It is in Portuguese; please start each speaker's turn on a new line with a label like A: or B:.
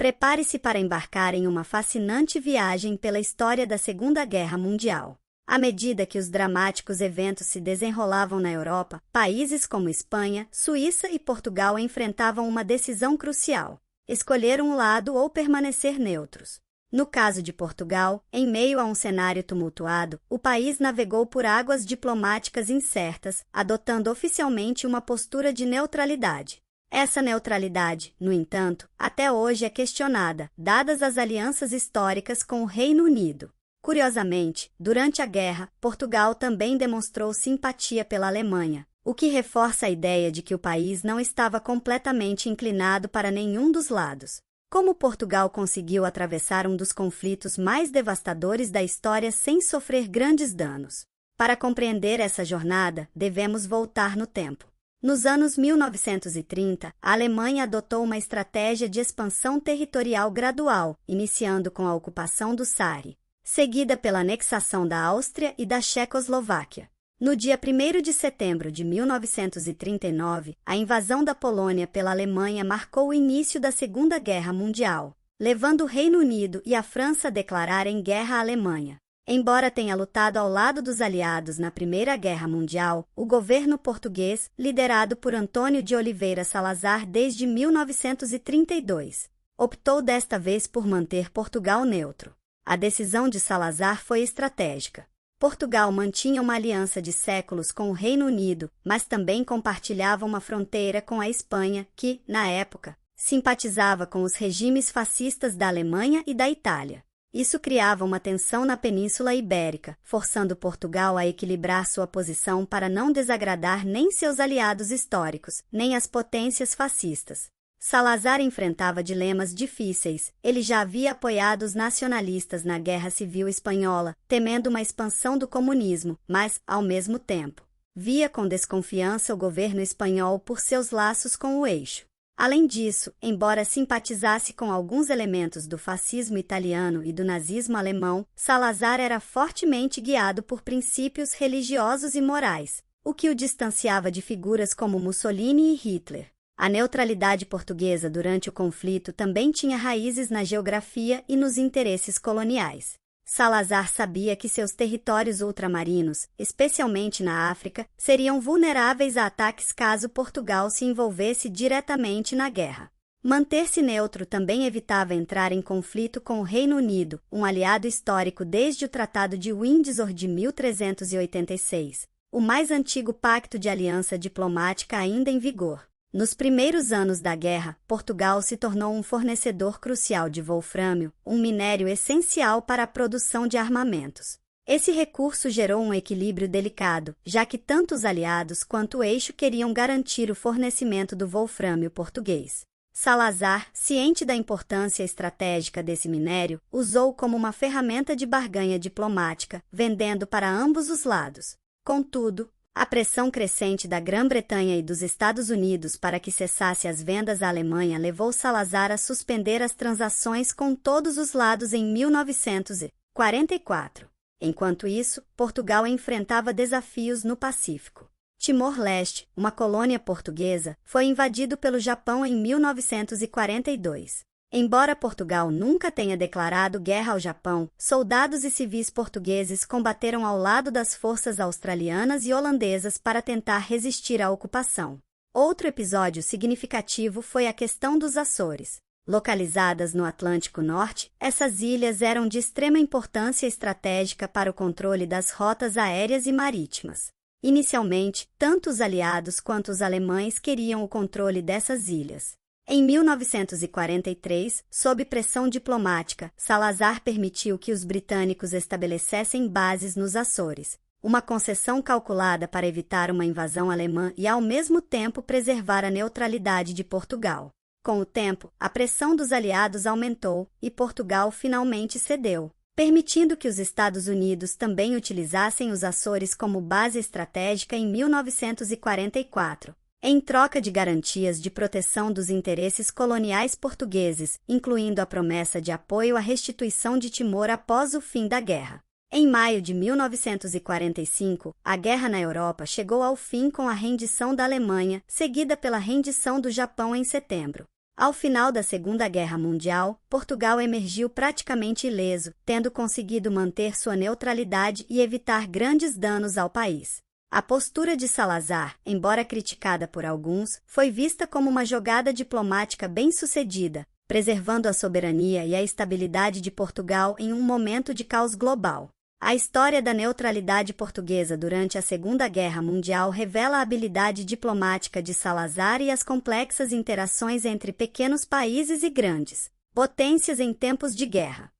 A: Prepare-se para embarcar em uma fascinante viagem pela história da Segunda Guerra Mundial. À medida que os dramáticos eventos se desenrolavam na Europa, países como Espanha, Suíça e Portugal enfrentavam uma decisão crucial: escolher um lado ou permanecer neutros. No caso de Portugal, em meio a um cenário tumultuado, o país navegou por águas diplomáticas incertas, adotando oficialmente uma postura de neutralidade. Essa neutralidade, no entanto, até hoje é questionada, dadas as alianças históricas com o Reino Unido. Curiosamente, durante a guerra, Portugal também demonstrou simpatia pela Alemanha, o que reforça a ideia de que o país não estava completamente inclinado para nenhum dos lados. Como Portugal conseguiu atravessar um dos conflitos mais devastadores da história sem sofrer grandes danos? Para compreender essa jornada, devemos voltar no tempo. Nos anos 1930, a Alemanha adotou uma estratégia de expansão territorial gradual, iniciando com a ocupação do Saare, seguida pela anexação da Áustria e da Tchecoslováquia. No dia 1º de setembro de 1939, a invasão da Polônia pela Alemanha marcou o início da Segunda Guerra Mundial, levando o Reino Unido e a França a declararem guerra à Alemanha. Embora tenha lutado ao lado dos aliados na Primeira Guerra Mundial, o governo português, liderado por Antônio de Oliveira Salazar desde 1932, optou desta vez por manter Portugal neutro. A decisão de Salazar foi estratégica. Portugal mantinha uma aliança de séculos com o Reino Unido, mas também compartilhava uma fronteira com a Espanha, que, na época, simpatizava com os regimes fascistas da Alemanha e da Itália. Isso criava uma tensão na Península Ibérica, forçando Portugal a equilibrar sua posição para não desagradar nem seus aliados históricos, nem as potências fascistas. Salazar enfrentava dilemas difíceis. Ele já havia apoiado os nacionalistas na Guerra Civil Espanhola, temendo uma expansão do comunismo, mas, ao mesmo tempo, via com desconfiança o governo espanhol por seus laços com o eixo. Além disso, embora simpatizasse com alguns elementos do fascismo italiano e do nazismo alemão, Salazar era fortemente guiado por princípios religiosos e morais, o que o distanciava de figuras como Mussolini e Hitler. A neutralidade portuguesa durante o conflito também tinha raízes na geografia e nos interesses coloniais. Salazar sabia que seus territórios ultramarinos, especialmente na África, seriam vulneráveis a ataques caso Portugal se envolvesse diretamente na guerra. Manter-se neutro também evitava entrar em conflito com o Reino Unido, um aliado histórico desde o Tratado de Windsor de 1386, o mais antigo pacto de aliança diplomática ainda em vigor. Nos primeiros anos da guerra, Portugal se tornou um fornecedor crucial de wolfrâmio, um minério essencial para a produção de armamentos. Esse recurso gerou um equilíbrio delicado, já que tanto os aliados quanto o eixo queriam garantir o fornecimento do wolfrâmio português. Salazar, ciente da importância estratégica desse minério, usou como uma ferramenta de barganha diplomática, vendendo para ambos os lados. Contudo, a pressão crescente da Grã-Bretanha e dos Estados Unidos para que cessasse as vendas à Alemanha levou Salazar a suspender as transações com todos os lados em 1944. Enquanto isso, Portugal enfrentava desafios no Pacífico. Timor-Leste, uma colônia portuguesa, foi invadido pelo Japão em 1942. Embora Portugal nunca tenha declarado guerra ao Japão, soldados e civis portugueses combateram ao lado das forças australianas e holandesas para tentar resistir à ocupação. Outro episódio significativo foi a questão dos Açores. Localizadas no Atlântico Norte, essas ilhas eram de extrema importância estratégica para o controle das rotas aéreas e marítimas. Inicialmente, tanto os aliados quanto os alemães queriam o controle dessas ilhas. Em 1943, sob pressão diplomática, Salazar permitiu que os britânicos estabelecessem bases nos Açores, uma concessão calculada para evitar uma invasão alemã e ao mesmo tempo preservar a neutralidade de Portugal. Com o tempo, a pressão dos aliados aumentou e Portugal finalmente cedeu, permitindo que os Estados Unidos também utilizassem os Açores como base estratégica em 1944. Em troca de garantias de proteção dos interesses coloniais portugueses, incluindo a promessa de apoio à restituição de Timor após o fim da guerra. Em maio de 1945, a guerra na Europa chegou ao fim com a rendição da Alemanha, seguida pela rendição do Japão em setembro. Ao final da Segunda Guerra Mundial, Portugal emergiu praticamente ileso, tendo conseguido manter sua neutralidade e evitar grandes danos ao país. A postura de Salazar, embora criticada por alguns, foi vista como uma jogada diplomática bem-sucedida, preservando a soberania e a estabilidade de Portugal em um momento de caos global. A história da neutralidade portuguesa durante a Segunda Guerra Mundial revela a habilidade diplomática de Salazar e as complexas interações entre pequenos países e grandes potências em tempos de guerra.